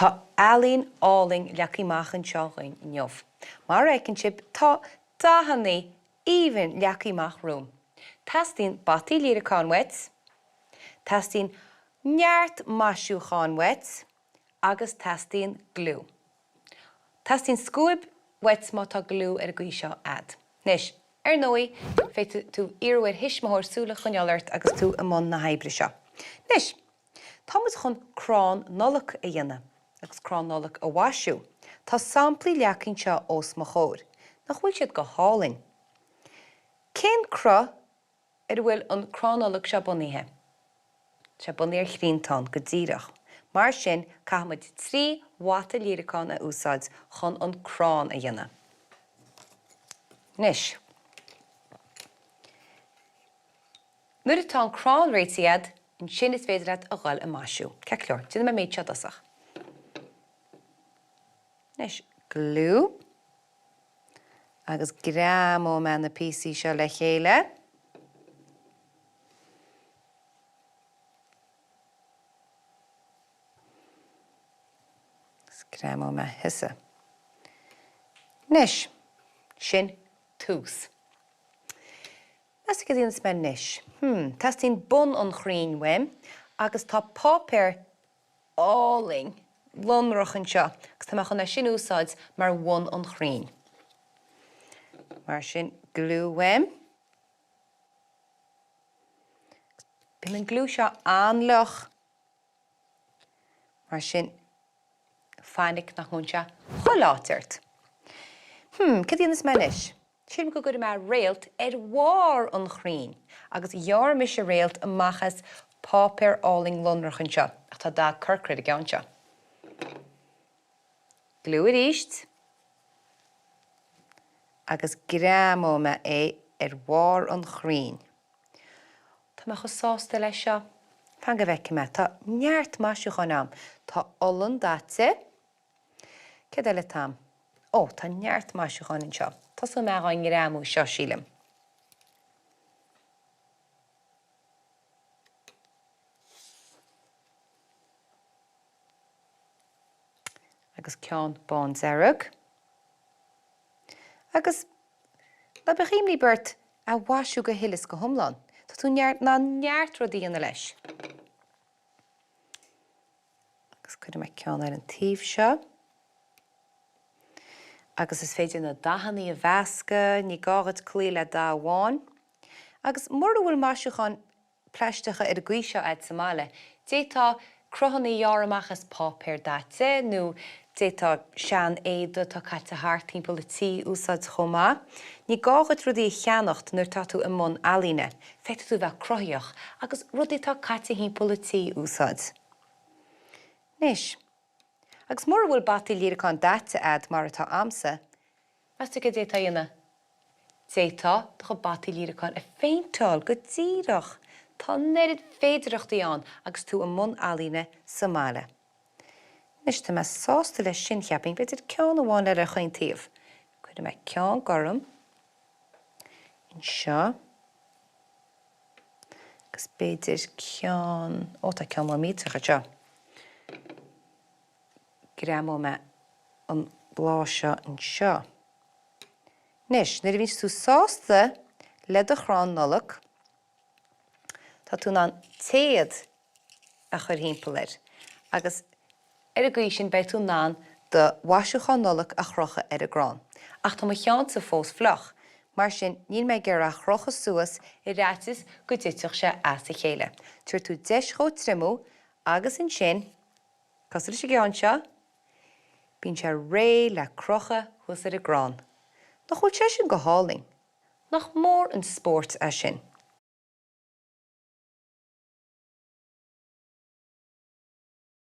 Tá alín áling leacaíach an seáin inniuh. Mar écinship tá dahannaí even leacaíach rúm. Tastín batí líraán wet, tastín neart masisiúcháin wet, agus tastín glú. Tastín scuib wet má tá glú ar a gcuí seo ad. Nis, nóí féit tú iarhfuil hisismóir súla chunealart agus tú amón na haibbre seo. Nis, Thomas chun crán nolach a dhéine, agus crán nolach a bhaisiú. Tá samplaí leacinn seo os mo chóir, nach bhfuil siad go hálainn. Cén cro bhfuil an crán nolach se buníthe. Se buní ar chlíntán go ddíireach. Mar sin caithmuid 3 wata líraán a úsáid chun an crán a dhéine. Nis. Nuair atá an crán réitiad, in sin is féidir a gháil a máisiú. Ce cleor, duna me méid seadasach. Nis, glú. Agus gram ó me na písaí seo le chéile. Gram ó me hisa. Nis, sin tús. Nas go dtíon me nis. Tás tín bun an chrín weim, agus tá pápéir áling lonrachan seo, agus tá chun na sin úsáid mar bhain an chrín. Mar sin glú weim. Bhíonn an glú seo anlach. Mar sin fáinnig nach múnse choláitirt. Cad dtíon me nis? Sin go gur me réalt mhór an chrín, agus dhear me sé réalt amachchas pápéir áling lonrachan seo, ach tá dá curcrid a gceann seo. Glú a ríist, agus gram ó me mhór an chrín. Tá me chu sásta lei seo, fan go bheice me, tá neart máisiú chun am, tá olann dáte, cad eile tam? Ó, tá neart máisiú chun seo. Tás me gáin gramú seo sílim. Agus ceann bán zarug. Agus na bechimlí beirt a bhaisiú go hilas go thomláin. Tá tú na neart rodí ana leis. Agus chuidir me ceann ar an taobh seo. Agus is féidir na dahannaí a bheasca, ní gágad clí le dá bháin. Agus mór bhfuil máisiúchan pleistecha ar a gcuí seo ag Somália. Détá crothannaí dhearamachchas pápéir dáte, nó détá sean éada tá caite thart timpeall le tí úsáid chomá. Ní gágad rudí cheannacht nuair tá tú amón alíne, féidir tú bheith crothaíoch, agus rudí tá caite timpeall le tí úsáid. Nis. Agus mór bhfuil batí líraán dáte ad mar atá amsa, measta go détá dhéine. Détá do go batí líraán a féintáil go ddíireach, tá neirid féidireachtaí an agus tú amón alíne Somália. Nis tá me sásta leis sin cheaping, beidir ceann amháin ar a chuin taobh. Chuidir me ceann gorum, in seo, agus beidir ceann, tá ceann mór míteach seo. Gram ó me an blá seo an seo. Nis, nuair a bhíonn tú sásta le do chrán nolach, tá tú ná téad a chur hímpailir, agus ar a gcuí sin beidh tú ná do bhaisiúchan nolach a chrocha ar a grán. Ach tá cheann sa fós flach, mar sin níl me gur a chrocha suas I ráitis go dtiteach sé as a chéile. Tuair tú 10 chó trimú agus in sin, cosir sé geán seo, bíonn sé ré le crocha thus ar a grán. Nach bhfuil sé sin go hálainn, nach mór an spórt a sin.